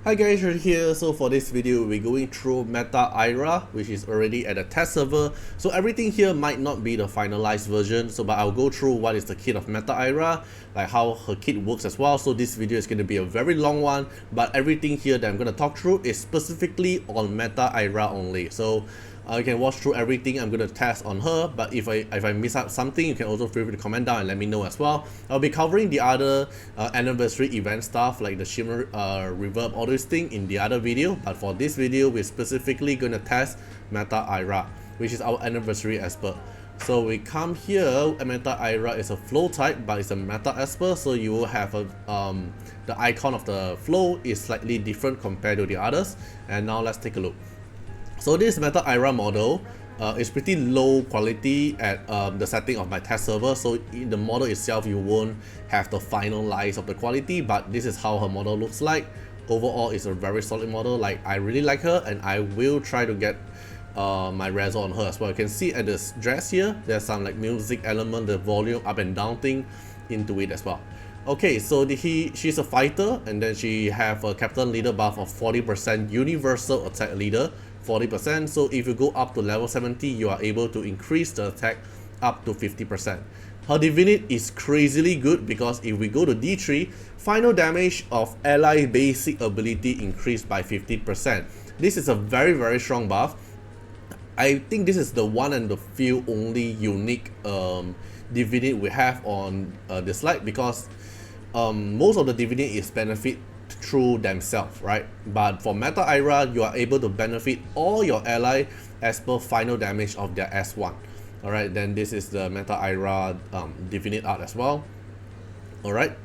Hi guys, Richard here. So for this video, we're going through Meta Eira, which is already at a test server. So everything here might not be the finalized version, but I'll go through what is the kit of Meta Eira, like how her kit works as well. So this video is going to be a very long one, but everything here that I'm going to talk through is specifically on Meta Eira only. So you can watch through everything I'm going to test on her, but if I miss out something, you can also feel free to comment down and let me know as well. I'll be covering the other anniversary event stuff like the shimmer reverb, all those things in the other video, but for this video we're specifically going to test Meta Eira, which is our anniversary esper. So we come here, Meta Eira is a flow type, but it's a meta esper, so you will have a the icon of the flow is slightly different compared to the others. And now let's take a look. So this Meta Eira model is pretty low quality at the setting of my test server, so in the model itself you won't have the final lies of the quality, but this is how her model looks like. Overall it's a very solid model. Like, I really like her and I will try to get my reso on her as well. You can see at this dress here, there's some like music element, the volume up and down thing into it as well. Okay, so she's a fighter, and then she have a captain leader buff of 40% universal attack leader, 40%. So if you go up to level 70, you are able to increase the attack up to 50%. Her divinity is crazily good because if we go to D3, final damage of ally basic ability increased by 50%. This is a very strong buff. I think this is the one and the few only unique divinity we have on DISLYTE, because most of the divinity is benefit through themselves, right? But for Meta Eira, you are able to benefit all your ally as per final damage of their S1. Alright, then this is the Meta Eira divinity art as well. Alright.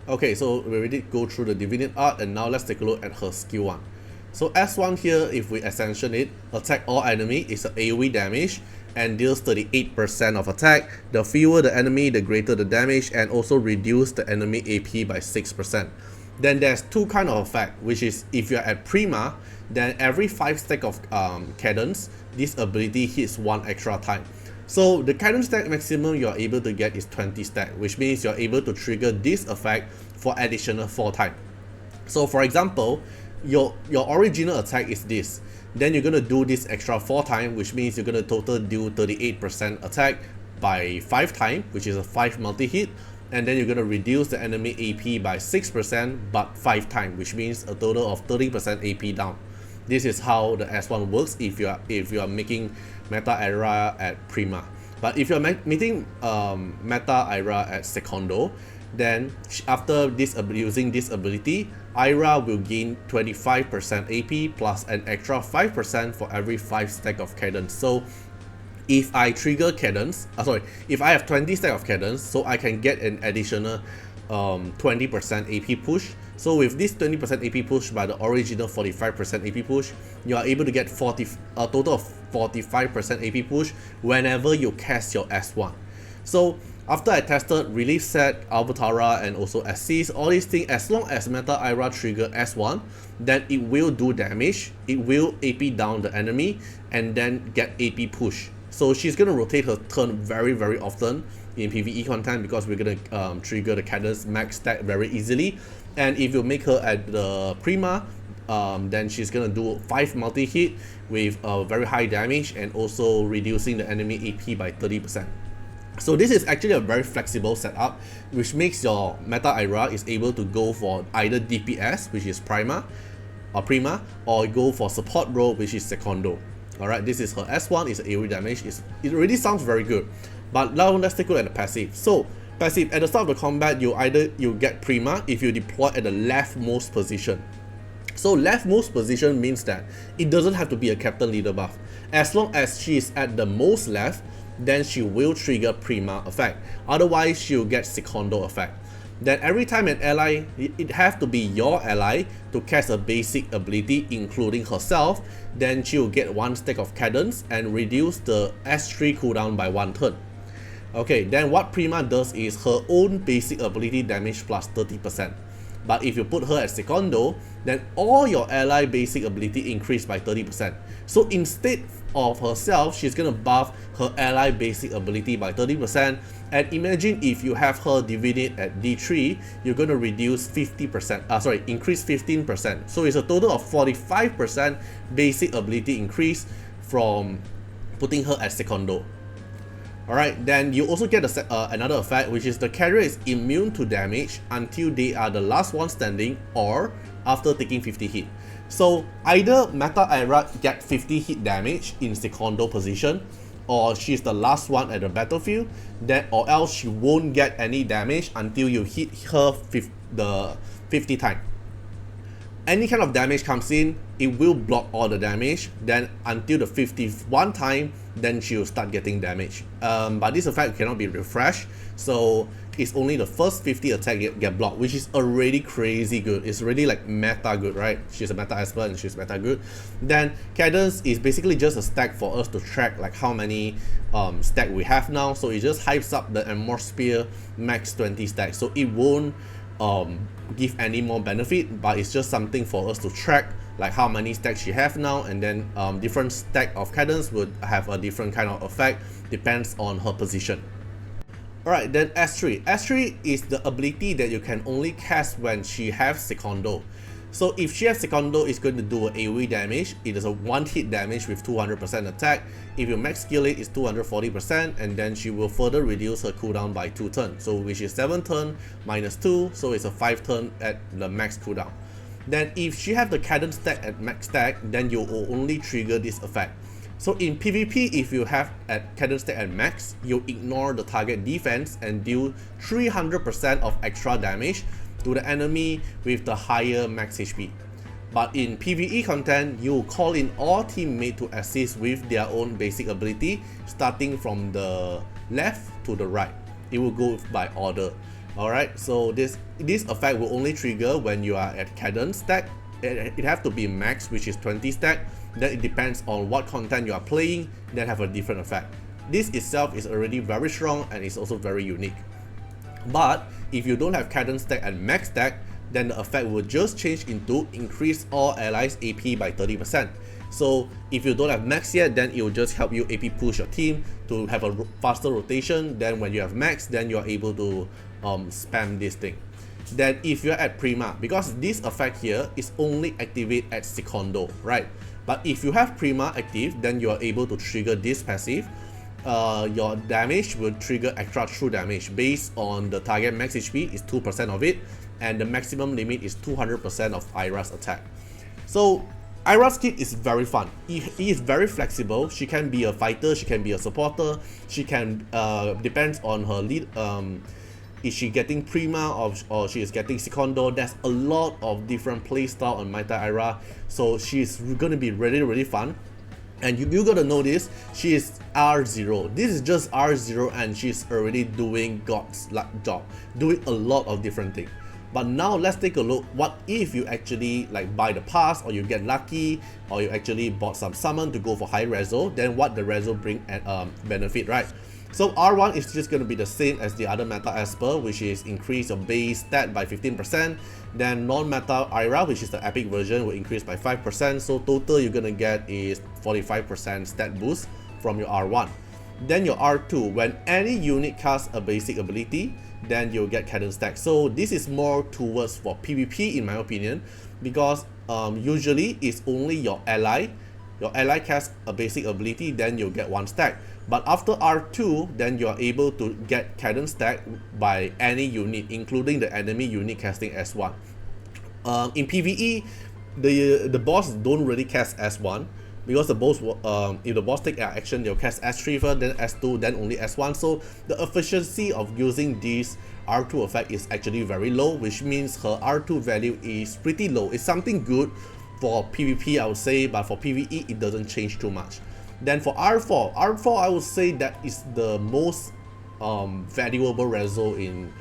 Okay, so we already go through the divinity art, and now let's take a look at her skill 1. So S1 here, if we ascension it, attack all enemy is an AoE damage and deals 38% of attack. The fewer the enemy, the greater the damage, and also reduce the enemy AP by 6%. Then there's two kind of effect, which is if you're at Prima, then every 5 stack of cadence, this ability hits 1 extra time. So the cadence stack maximum you're able to get is 20 stack, which means you're able to trigger this effect for additional 4 times. So for example, your original attack is this, then you're gonna do this extra 4 times, which means you're gonna total do 38% attack by 5 times, which is a 5 multi-hit, and then you're gonna reduce the enemy AP by 6% but 5 times, which means a total of 30% AP down. This is how the S1 works if you are making Meta Eira at Prima. But if you're making Meta Eira at Secondo, then after using this ability, Eira will gain 25% AP plus an extra 5% for every 5 stack of cadence. So if I trigger cadence, if I have 20 stack of cadence, so I can get an additional 20% AP push. So with this 20% AP push by the original 45% AP push, you are able to get a total of 45% AP push whenever you cast your S1. So after I tested Relief Set, Albatara, and also Assist, all these things, as long as Meta Eira trigger S1, then it will do damage, it will AP down the enemy, and then get AP push. So she's going to rotate her turn very often in PvE content, because we're going to trigger the cadence max stack very easily. And if you make her at the Prima, then she's going to do 5 multi-hit with very high damage and also reducing the enemy AP by 30%. So this is actually a very flexible setup, which makes your Meta Eira is able to go for either DPS, which is Prima, or go for support role, which is Secondo. Alright, this is her S1, is AoE damage. It really sounds very good. But now let's take a look at the passive. So passive, at the start of the combat, you get Prima if you deploy at the leftmost position. So leftmost position means that it doesn't have to be a captain leader buff. As long as she is at the most left, then she will trigger Prima effect. Otherwise, she'll get Secondo effect. Then every time an ally, it have to be your ally to cast a basic ability, including herself, then she'll get 1 stack of cadence and reduce the S3 cooldown by 1 turn. Okay, then what Prima does is her own basic ability damage plus 30%. But if you put her at Secondo, then all your ally basic ability increase by 30%. So instead of herself, she's gonna buff her ally basic ability by 30%. And imagine if you have her divinate at D3, you're gonna reduce 50%, increase 15%. So it's a total of 45% basic ability increase from putting her at Secondo. Alright, then you also get another effect, which is the carrier is immune to damage until they are the last one standing or after taking 50 hit. So either Meta Eira get 50 hit damage in Secondo position, or she's the last one at the battlefield, or else she won't get any damage until you hit her 50 times. Any kind of damage comes in, it will block all the damage, then until the 51 time, then she will start getting damage. But this effect cannot be refreshed, so it's only the first 50 attack get blocked, which is already crazy good. It's really like meta good, right? She's a meta expert and she's meta good. Then cadence is basically just a stack for us to track like how many stack we have now. So it just hypes up the Atmosphere max 20 stack, so it won't give any more benefit, but it's just something for us to track like how many stacks she have now, and then different stack of cadence would have a different kind of effect, depends on her position. Alright, then S3. S3 is the ability that you can only cast when she has Secondo. So if she has Secondo, it's going to do an AoE damage. It is a one hit damage with 200% attack. If you max skill it, it's 240%, and then she will further reduce her cooldown by 2 turns. So which is 7 turn minus 2, so it's a 5 turn at the max cooldown. Then if she have the cadence stack at max stack, then you will only trigger this effect. So in PvP, if you have at cadence stack at max, you ignore the target defense and deal 300% of extra damage to the enemy with the higher max HP. But in PvE content, you call in all teammates to assist with their own basic ability, starting from the left to the right. It will go by order. Alright, so this effect will only trigger when you are at cadence stack. It have to be max, which is 20 stack. Then it depends on what content you are playing, then have a different effect. This itself is already very strong and is also very unique. But if you don't have cadence stack and max stack, then the effect will just change into increase all allies AP by 30%. So if you don't have max yet, then it will just help you AP push your team to have a faster rotation. Then when you have max, then you are able to spam this thing. Then if you're at Prima, because this effect here is only activate at Secondo, right? But if you have Prima active, then you are able to trigger this passive. Your damage will trigger extra true damage based on the target max HP is 2% of it, and the maximum limit is 200% of Eira's attack. So Eira's kit is very fun. He is very flexible. She can be a fighter, she can be a supporter, she can depends on her lead. Is she getting Prima or she is getting Secondo? There's a lot of different playstyle on Meta Eira, so she's gonna be really fun. And you gotta know this, she is R0. This is just R0 and she's already doing God's job, doing a lot of different things. But now let's take a look, what if you actually like buy the pass, or you get lucky, or you actually bought some summon to go for high reso, then what the reso bring at benefit, right? So R1 is just going to be the same as the other meta Esper, which is increase your base stat by 15%. Then non-meta Eira, which is the epic version, will increase by 5%. So total you're going to get is 45% stat boost from your R1. Then your R2, when any unit casts a basic ability, then you'll get cadence stack. So this is more towards for PvP in my opinion, because usually it's only your ally casts a basic ability, then you'll get 1 stack. But after R2, then you are able to get cadence stack by any unit, including the enemy unit casting S1. In PvE, the boss don't really cast S1, because the boss, if the boss take action, they'll cast S3 first, then S2, then only S1. So the efficiency of using this R2 effect is actually very low, which means her R2 value is pretty low. It's something good for PvP, I would say, but for PvE, it doesn't change too much. Then for R4, I would say that is the most valuable reso in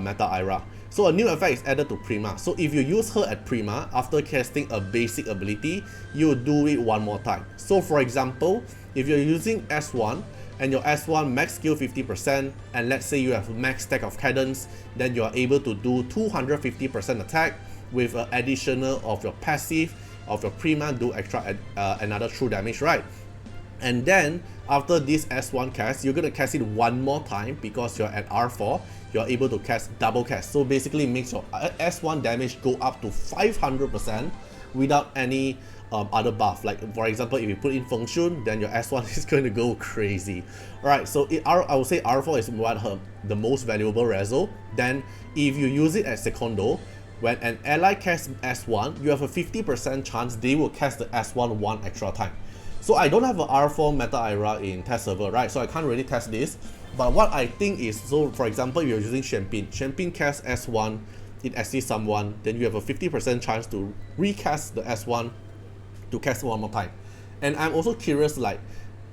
Meta Eira. So a new effect is added to Prima. So if you use her at Prima, after casting a basic ability, you do it 1 more time. So for example, if you're using S1, and your S1 max skill 50%, and let's say you have max stack of cadence, then you are able to do 250% attack with an additional of your passive of your Prima do extra another true damage, right? And then after this S1 cast, you're gonna cast it one more time because you're at R4. You're able to cast double cast. So basically makes your S1 damage go up to 500% without any other buff. Like for example, if you put in Feng Shun, then your S1 is going to go crazy. Alright, so I would say R4 is the most valuable reso. Then if you use it as Secondo, when an ally casts S1, you have a 50% chance they will cast the S1 one extra time. So I don't have an R4 Meta Eira in test server, right? So I can't really test this. But what I think is, so for example, if you're using Champagne casts S1, it assists someone, then you have a 50% chance to recast the S1 to cast one more time. And I'm also curious, like,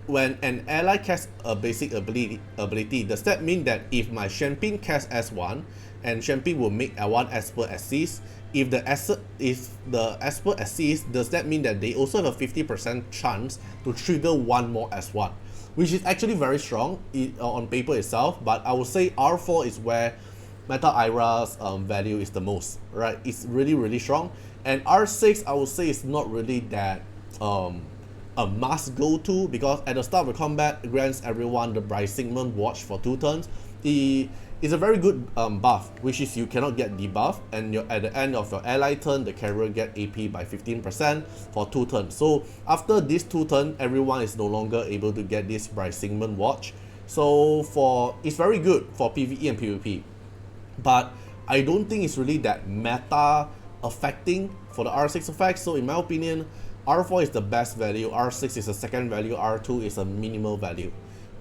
when an ally casts a basic ability, does that mean that if my Champagne casts S1, and Champagne will make a one Esper assist, if the Esper assist, does that mean that they also have a 50% chance to trigger one more S1? Which is actually very strong on paper itself, but I would say R4 is where Meta Eira's value is the most, right? It's really strong. And R6, I would say, is not really that a must go to, because at the start of the combat, it grants everyone the Brightman Watch for 2 turns. It's a very good buff, which is you cannot get debuff, and at the end of your ally turn, the carrier get AP by 15% for 2 turns. So after this 2 turns, everyone is no longer able to get this Brightman Watch. So it's very good for PvE and PvP, but I don't think it's really that meta affecting for the R6 effect. So in my opinion, R4 is the best value, R6 is a second value, R2 is a minimal value.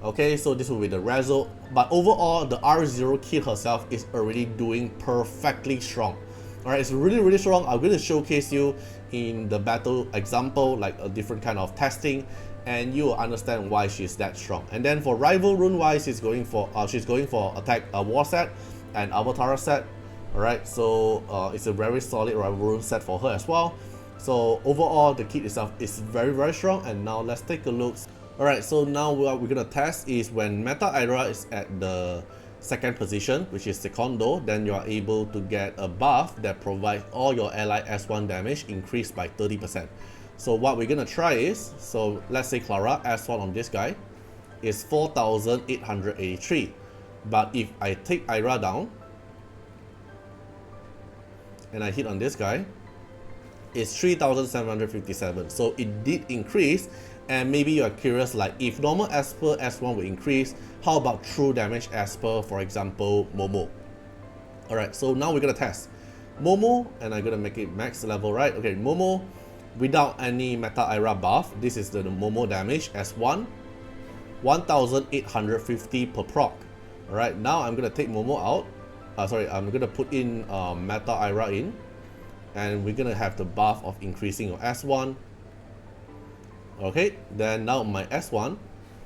Okay, so this will be the result, but overall the R0 kit herself is already doing perfectly strong. Alright, it's really strong. I'm going to showcase you in the battle example, like a different kind of testing, and you will understand why she's that strong. And then for rival rune wise, she's going for attack war set and avatar set. Alright, so it's a very solid rival rune set for her as well. So overall the kit itself is very strong. And now let's take a look. Alright, so now what we're gonna test is when Meta Eira is at the second position, which is Secondo, then you are able to get a buff that provides all your ally S1 damage increased by 30%. So what we're gonna try is, so let's say Clara S1 on this guy is 4,883, but if I take Eira down and I hit on this guy, it's 3,757. So it did increase. And maybe you are curious, like, if normal Esper S1 will increase, how about true damage Esper, for example, Momo? Alright, so now we're gonna test Momo, and I'm gonna make it max level, right? Okay, Momo without any Meta Eira buff. This is the Momo damage S1, 1,850 per proc. Alright, now I'm gonna take Momo out. I'm gonna put in Meta Eira in, and we're gonna have the buff of increasing your S1. Okay, then now my S1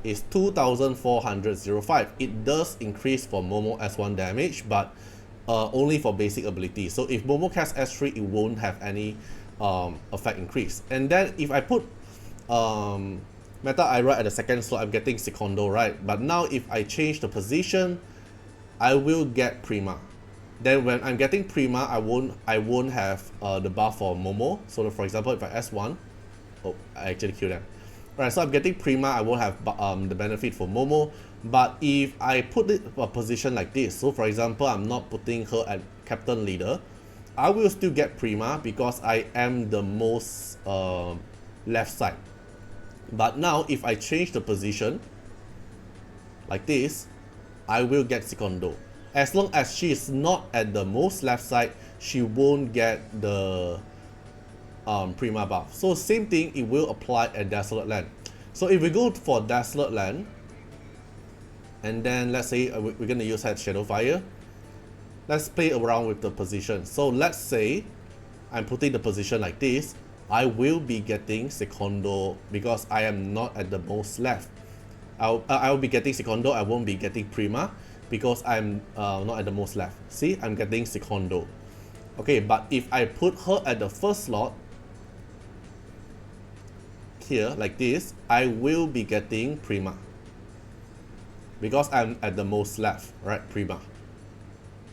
is 2,405. It does increase for Momo S1 damage, but only for basic ability. So if Momo casts S3, it won't have any effect increase. And then if I put Meta Eira at the second slot, I'm getting Secondo, right? But now if I change the position, I will get Prima. Then when I'm getting Prima, I won't have the buff for Momo. So for example, if I S1, oh, I actually killed them. Right, so I'm getting Prima, I won't have the benefit for Momo. But if I put it a position like this, so for example, I'm not putting her at Captain Leader, I will still get Prima because I am the most left side. But now if I change the position like this, I will get Secondo. As long as she is not at the most left side, she won't get the Prima buff. So same thing, it will apply at Desolate Land. So if we go for Desolate Land, and then let's say we're gonna use that Shadow Fire, let's play around with the position. So let's say I'm putting the position like this, I will be getting Secondo because I am not at the most left. I'll be getting Secondo, I won't be getting Prima because I'm not at the most left. See, I'm getting Secondo. Okay, but if I put her at the first slot, here like this, I will be getting Prima. because I'm at the most left, right, Prima.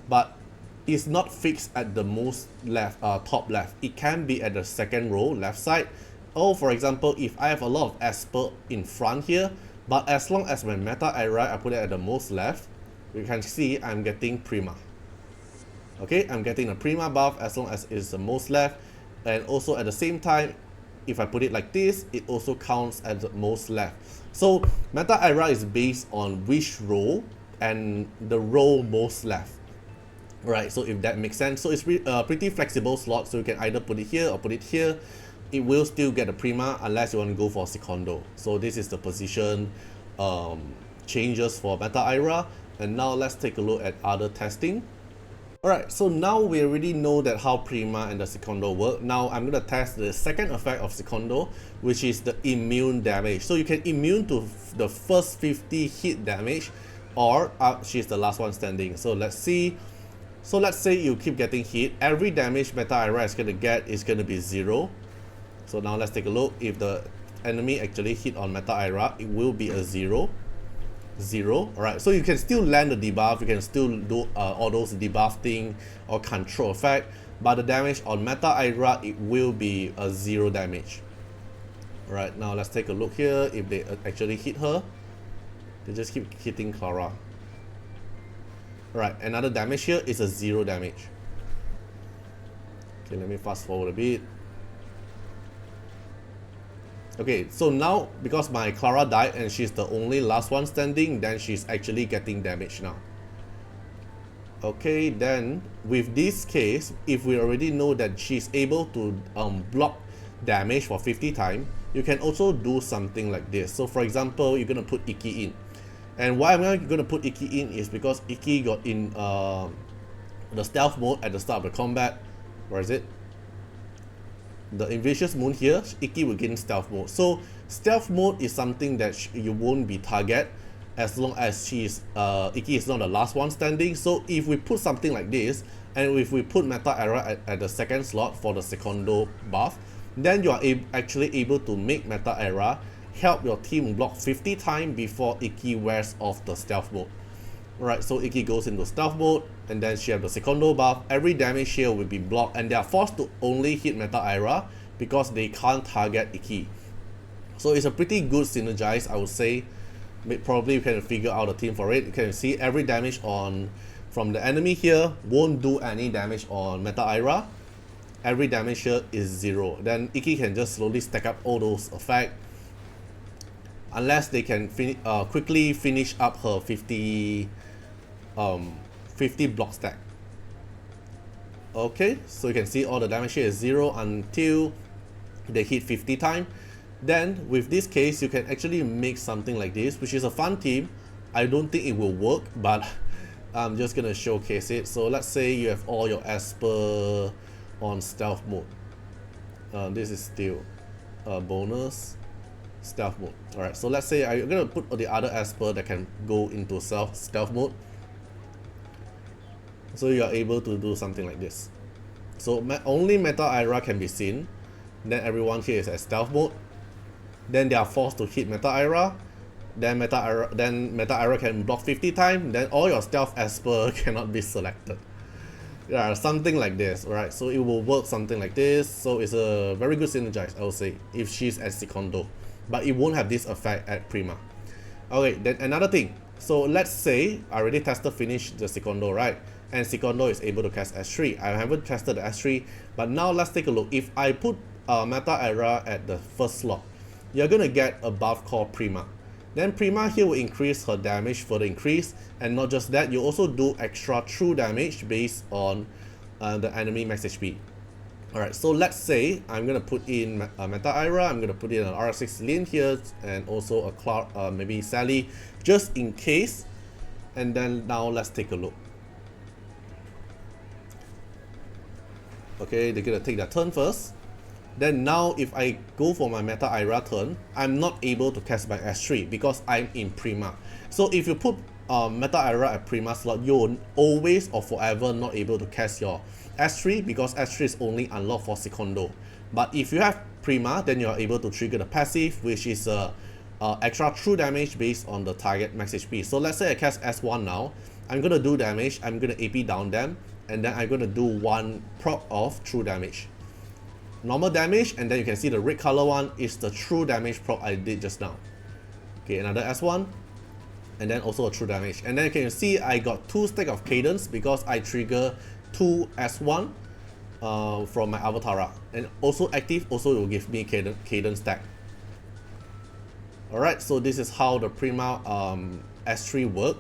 But it's not fixed at the most left, top left. It can be at the second row, left side. Or for example, if I have a lot of Esper in front here, but as long as my meta Eira, I put it at the most left, you can see I'm getting Prima. Okay, I'm getting a Prima buff as long as it's the most left. And also at the same time, if I put it like this, it also counts as the most left. So meta Eira is based on which row and the row most left. Right, so if that makes sense. So it's pretty flexible slot, so you can either put it here or put it here. It will still get a Prima unless you want to go for Secondo. So this is the position changes for meta Eira. And now let's take a look at other testing. Alright, so now we already know that how Prima and the Secondo work. Now I'm going to test the second effect of Secondo, which is the immune damage. So you can immune to the first 50 hit damage, or she's the last one standing. So let's see. So let's say you keep getting hit. Every damage meta Eira is going to get is going to be 0. So now let's take a look. If the enemy actually hit on meta Eira, it will be a 0. 0. Alright, so you can still land the debuff, you can still do all those debuff thing or control effect, but the damage on meta Eira, it will be a 0 damage. Alright, now let's take a look here. If they actually hit her, they just keep hitting Clara. Alright, another damage here is a 0 damage. Okay, let me fast forward a bit. Okay, so now because my Clara died and she's the only last one standing, then she's actually getting damage now. Okay, then with this case, if we already know that she's able to block damage for 50 times, you can also do something like this. So for example, you're going to put Iki in. And why am I going to put Iki in is because Iki got in the stealth mode at the start of the combat. Where is it? The Invicious Moon here, Iki will gain stealth mode. So stealth mode is something that you won't be target as long as Iki is not the last one standing. So if we put something like this, and if we put meta Eira at the second slot for the Secondo buff, then you are actually able to make meta Eira help your team block 50 times before Iki wears off the stealth mode. Right, so Iki goes into stealth mode, and then she has the Secondo buff. Every damage here will be blocked, and they are forced to only hit meta Eira because they can't target Iki. So it's a pretty good synergize, I would say. Probably you can figure out a team for it. You can see every damage from the enemy here won't do any damage on meta Eira. Every damage here is 0. Then Iki can just slowly stack up all those effects, unless they can quickly finish up her 50 block stack. Okay, so you can see all the damage here is 0 until they hit 50 times. Then with this case, you can actually make something like this, which is a fun team. I don't think it will work, but I'm just gonna showcase it. So let's say you have all your Esper on stealth mode. This is still a bonus stealth mode. Alright, so let's say I'm gonna put the other Esper that can go into stealth mode. So you are able to do something like this. So only meta Eira can be seen. Then everyone here is at stealth mode. Then they are forced to hit meta Eira. Then meta Eira can block 50 times. Then all your stealth Esper cannot be selected. Yeah, something like this, right? So it will work something like this. So it's a very good synergize, I would say, if she's at Secondo. But it won't have this effect at Prima. Okay, then another thing. So let's say I already finished the Secondo, right? And Secondo is able to cast S3. I haven't tested the S3, but now let's take a look. If I put meta Eira at the first slot, you're gonna get a buff called Prima. Then Prima here will increase her damage further increase, and not just that, you also do extra true damage based on the enemy max HP. Alright, so let's say I'm gonna put in meta Eira, I'm gonna put in an R6 Lin here, and also a maybe Sally, just in case. And then now let's take a look. Okay, they're gonna take their turn first. Then now if I go for my meta Eira turn, I'm not able to cast my S3 because I'm in Prima. So if you put meta Eira at Prima slot, you're always or forever not able to cast your S3 because S3 is only unlocked for Secondo. But if you have Prima, then you're able to trigger the passive, which is extra true damage based on the target max HP. So let's say I cast S1 now. I'm gonna do damage, I'm gonna AP down them, and then I'm gonna do 1 proc of true damage. Normal damage, and then you can see the red color one is the true damage proc I did just now. Okay, another S1, and then also a true damage. And then you can see I got 2 stack of cadence because I trigger 2 S1 from my Avatara. And also active, also it will give me cadence stack. Alright, so this is how the Prima S3 work.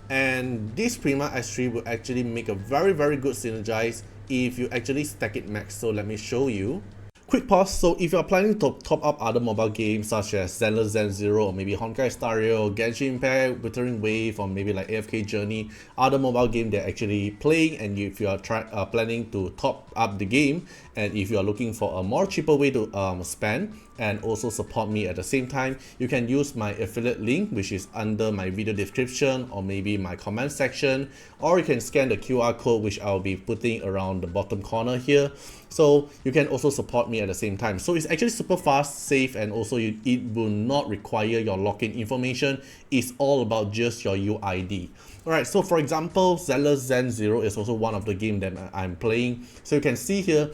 And this Prima S3 will actually make a very good synergize if you actually stack it max. So let me show you. Quick pause. So if you're planning to top up other mobile games such as Zenless Zen Zero or maybe Honkai Star Rail, Genshin Impact, Withering Wave, or maybe like AFK Journey, other mobile game they're actually playing, and if you are planning to top up the game, and if you are looking for a more cheaper way to spend and also support me at the same time, you can use my affiliate link, which is under my video description or maybe my comment section, or you can scan the QR code, which I'll be putting around the bottom corner here. So you can also support me at the same time. So it's actually super fast, safe, and also it will not require your login information. It's all about just your UID. Alright, so for example, Zenless Zen Zero is also one of the games that I'm playing. So you can see here,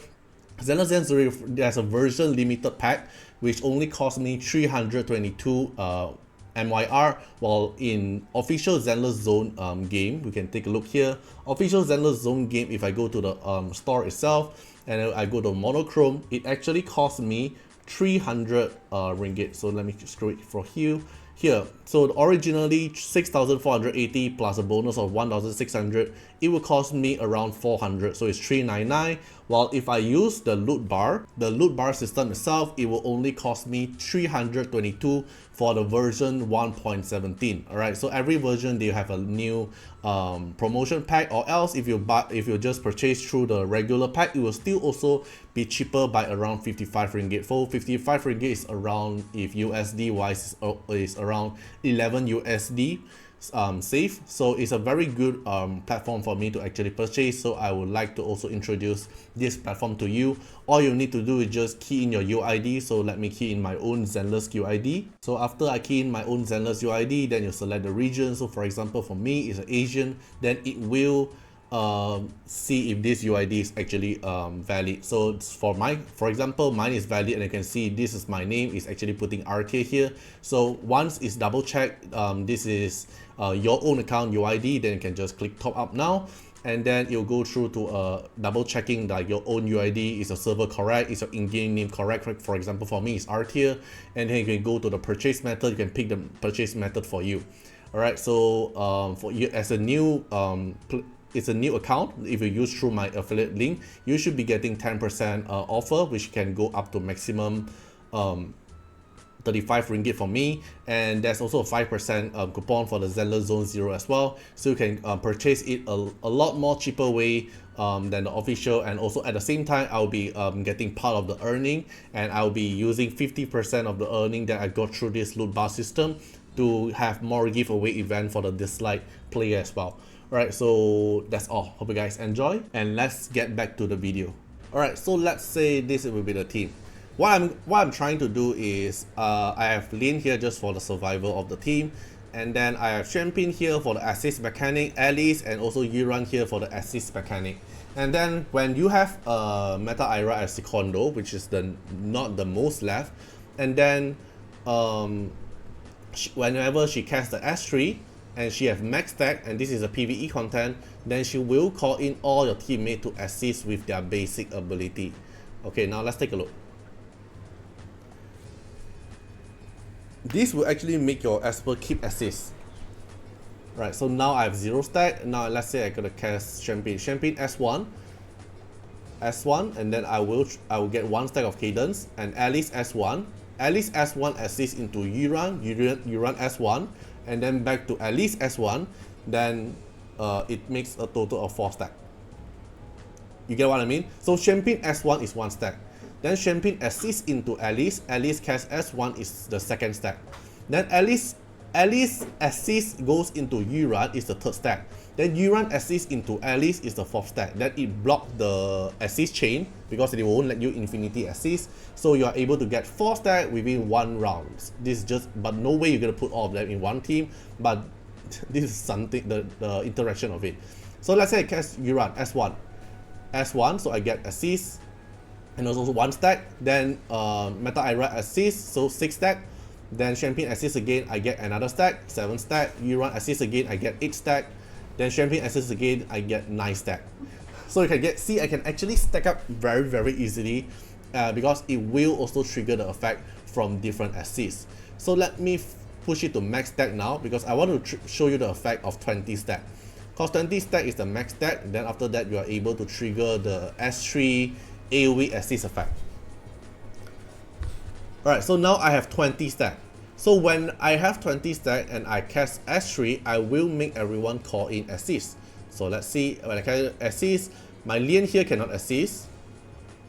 Zenless Zen Zero, there's a version limited pack which only cost me 322 MYR, while in official Zenless Zone game, we can take a look here. Official Zenless Zone game, if I go to the store itself and I go to monochrome, it actually cost me 300 ringgit. So let me scroll it for here. So originally 6,480 plus a bonus of 1,600, it will cost me around 400, so it's 399. While if I use the loot bar system itself, it will only cost me 322 for the version 1.17. Alright, so every version they have a new promotion pack, or else if you just purchase through the regular pack, it will still also be cheaper by around 55 ringgit. For 55 ringgit is around, if USD wise, is around 11 USD safe. So it's a very good platform for me to actually purchase. So I would like to also introduce this platform to you. All you need to do is just key in your UID. So let me key in my own Zenless UID. So after I key in my own Zenless UID, then you select the region. So for example, for me it's Asian, then it will see if this UID is actually valid. So for example, mine is valid, and you can see this is my name, is actually putting Artiar here. So once it's double checked, this is your own account UID, then you can just click top up now, and then you'll go through to double checking that your own UID is your server correct, is your in-game name correct. For example, for me it's Artiar, and then you can go to the purchase method, you can pick the purchase method for you. Alright, so for you as a new it's a new account. If you use through my affiliate link, you should be getting 10% offer, which can go up to maximum 35 ringgit for me, and there's also a 5% coupon for the Zenless Zone Zero as well, so you can purchase it a lot more cheaper way than the official. And also at the same time, I'll be getting part of the earning, and I'll be using 50% of the earning that I got through this loot bar system to have more giveaway event for the DISLYTE player as well. Alright, so that's all. Hope you guys enjoy, and let's get back to the video. Alright, so let's say this will be the team. What I'm trying to do is I have Lin here just for the survival of the team, and then I have Champion here for the assist mechanic, Alice, and also Yuran here for the assist mechanic. And then when you have Meta Eira as Secondo, which is not the most left, and then whenever she casts the S3 and she have max stack, and this is a PvE content, then she will call in all your teammates to assist with their basic ability. Okay, now let's take a look. This will actually make your Esper keep assist. Right, so now I have 0 stack. Now let's say I gotta cast Champion S1, and then I will get 1 stack of cadence, and Alice S1. Alice S1 assist into Yuran S1, and then back to Alice S1, then it makes a total of 4 stack. You get what I mean? So Champion S1 is 1 stack. Then Champion assists into Alice cast S1 is the 2nd stack. Then Alice assist goes into Yuran is the 3rd stack. Then you run assist into Alice is the 4th stack. Then it blocked the assist chain because it won't let you infinity assist. So you are able to get 4 stack within 1 round. This is just, but no way you're gonna put all of them in one team. But this is something, the interaction of it. So let's say I cast you run S1, so I get assist and also 1 stack. Then Meta Eira assist, so 6 stack. Then Champagne assist again, I get another stack, 7 stack. You run assist again, I get 8 stack. Then Champagne assist again, I get 9 stack. So you can see I can actually stack up very easily because it will also trigger the effect from different assists. So let me push it to max stack now because I want to show you the effect of 20 stack. Because 20 stack is the max stack, then after that you are able to trigger the S3 AoE assist effect. Alright, so now I have 20 stack. So when I have 20 stack and I cast S3, I will make everyone call in assist. So let's see, when I cast assist, my Lian here cannot assist.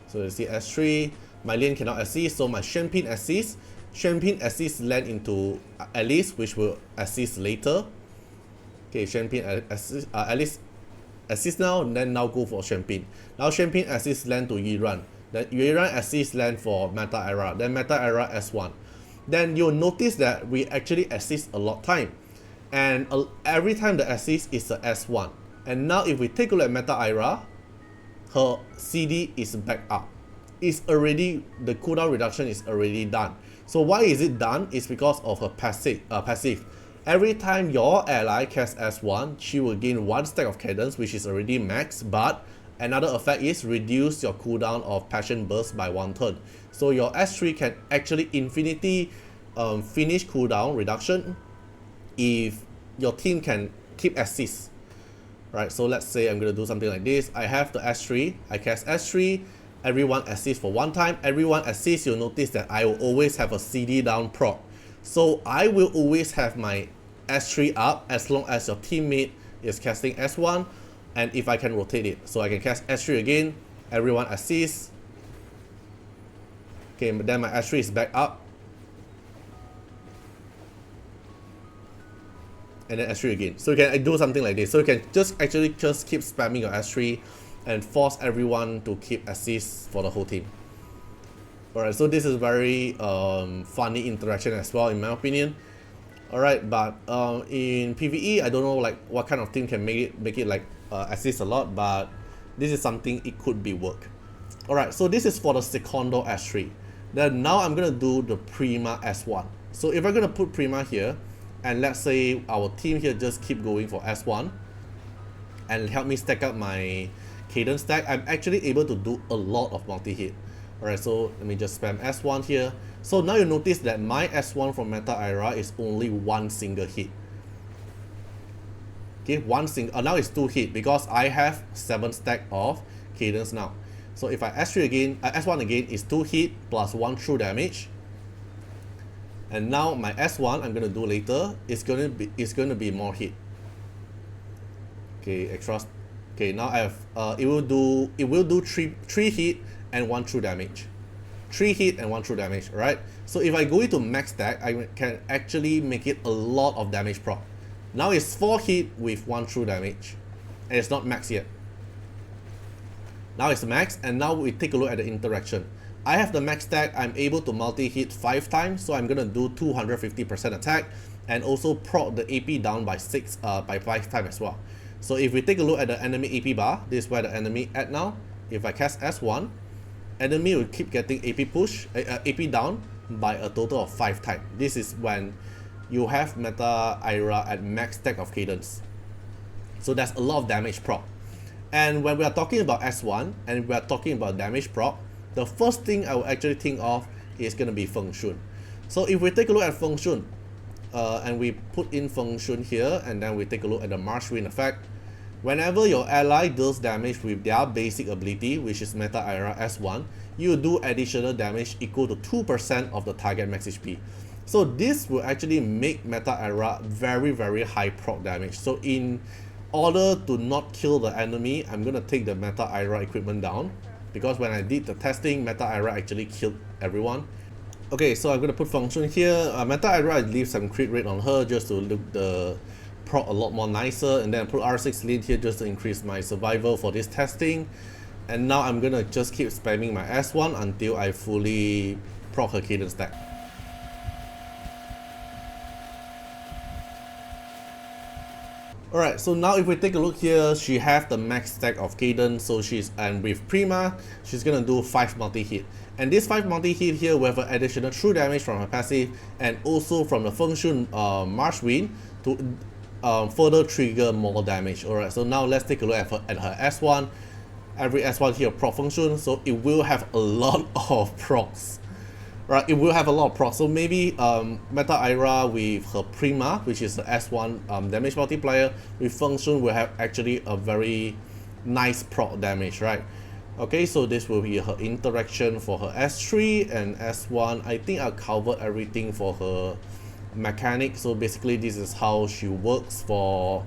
So you see S3, my Lian cannot assist, so my Champagne assist. Champagne assist land into Alice, which will assist later. Okay, Champagne assist, Alice assist now, and then now go for Champagne. Now Champagne assist land to Yiran. Then Yiran assist land for Meta Eira. Then Meta Eira S1. Then you'll notice that we actually assist a lot time. And every time the assist is a S1. And now if we take a look at Meta Eira, her CD is back up. It's already, the cooldown reduction is already done. So why is it done? It's because of her passive. Every time your ally casts S1, she will gain 1 stack of cadence, which is already max, but another effect is reduce your cooldown of Passion Burst by 1 turn. So your S3 can actually infinity finish cooldown reduction if your team can keep assist. Right, so let's say I'm going to do something like this. I have the S3, I cast S3, everyone assist for 1 time. Everyone assist, you'll notice that I will always have a CD down proc. So I will always have my S3 up as long as your teammate is casting S1, and if I can rotate it. So I can cast S3 again, everyone assist. Okay, but then my S3 is back up. And then S3 again. So you can do something like this. So you can just keep spamming your S3 and force everyone to keep assists for the whole team. Alright, so this is very funny interaction as well in my opinion. Alright, but in PvE, I don't know like what kind of team can make it like assist a lot, but this is something it could be work. Alright, so this is for the Secondo S3. Then now I'm gonna do the Prima S1. So if I'm gonna put Prima here, and let's say our team here just keep going for S1 and help me stack up my cadence stack, I'm actually able to do a lot of multi-hit. Alright, so let me just spam S1 here. So now you notice that my S1 from Meta Eira is only 1 single hit. Okay, now it's 2 hit because I have 7 stack of cadence now. So if I S3 again, S1 again is 2 hit plus 1 true damage. And now my S1 I'm gonna do later is gonna be more hit. Okay, extras. Okay, now I have it will do 3 hit and 1 true damage. 3 hit and 1 true damage, right? So if I go into max stack, I can actually make it a lot of damage proc. Now it's 4 hit with 1 true damage. And it's not max yet. Now it's max, and now we take a look at the interaction. I have the max stack, I'm able to multi-hit 5 times, so I'm gonna do 250% attack and also proc the AP down by 5 times as well. So if we take a look at the enemy AP bar, this is where the enemy at now. If I cast S1, enemy will keep getting AP push, AP down by a total of 5 times. This is when you have Meta Eira at max stack of cadence. So that's a lot of damage proc. And when we are talking about S1 and we are talking about damage proc, the first thing I will actually think of is going to be Feng Shun. So if we take a look at Feng Shun, and we put in Feng Shun here, and then we take a look at the March Wind effect, whenever your ally deals damage with their basic ability, which is Meta Eira S1, you do additional damage equal to 2% of the target max HP. So this will actually make Meta Eira very high proc damage. So in order to not kill the enemy, I'm going to take the Meta Eira equipment down. Because when I did the testing, Meta Eira actually killed everyone. Okay, so I'm going to put function here. Meta Eira, I leave some crit rate on her just to look the proc a lot more nicer, and then I put R6 lead here just to increase my survival for this testing. And now I'm gonna just keep spamming my S1 until I fully proc her cadence stack. Alright, so now if we take a look here, she has the max stack of cadence, so and with Prima, she's gonna do 5 multi-hit. And this 5 multi-hit here will have an additional true damage from her passive, and also from the Feng Shui March Wind to further trigger more damage. Alright, so now let's take a look at her S1. Every S1 here proc Feng Shui, so it will have a lot of procs. Right, it will have a lot of procs. So maybe Meta Eira with her Prima, which is the S1 damage multiplier, with Feng Shui will have actually a very nice proc damage, right? Okay, so this will be her interaction for her S3 and S1. I think I'll cover everything for her mechanic. So basically this is how she works for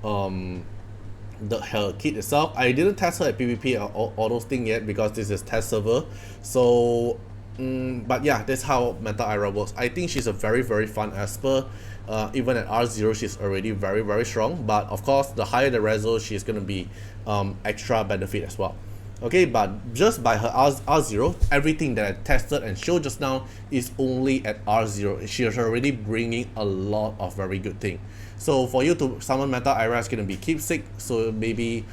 her kit itself. I didn't test her at PvP or all those things yet because this is test server. So but yeah, that's how Meta Eira works. I think she's a very fun Esper. Even at R0 she's already very strong, but of course the higher the reso, she's gonna be extra benefit as well. Okay, but just by her R0, everything that I tested and showed just now is only at R0. She is already bringing a lot of very good things. So for you to summon Meta Eira is gonna be keepsake. So maybe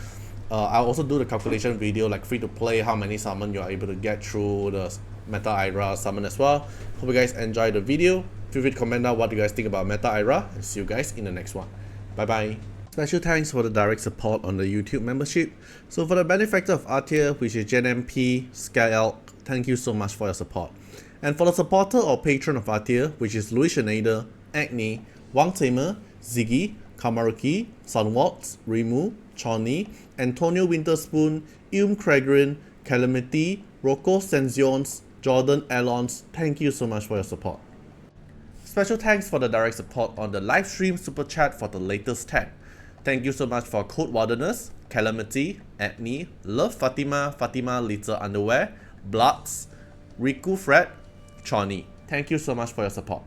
I'll also do the calculation video like free to play, how many summon you're able to get through the Meta Eira summon as well. Hope you guys enjoyed the video. Feel free to comment down what you guys think about Meta Eira, and see you guys in the next one. Bye bye. Special thanks for the direct support on the YouTube membership. So for the benefactor of Artiar, which is JenMP, SkyElk, thank you so much for your support. And for the supporter or patron of Artiar, which is Louis Schneider, Agni, Wang Tamer, Ziggy, Kamaruki, Sunwaltz, Rimu, Choni, Antonio Winterspoon, Cragrin, Calamity, Rocco Senzions, Jordan Alons, thank you so much for your support. Special thanks for the direct support on the live stream super chat for the latest tag. Thank you so much for Code Wardeners, Calamity, Agni, Love Fatima, Fatima Little Underwear, Bloods, Riku Fred, Choni. Thank you so much for your support.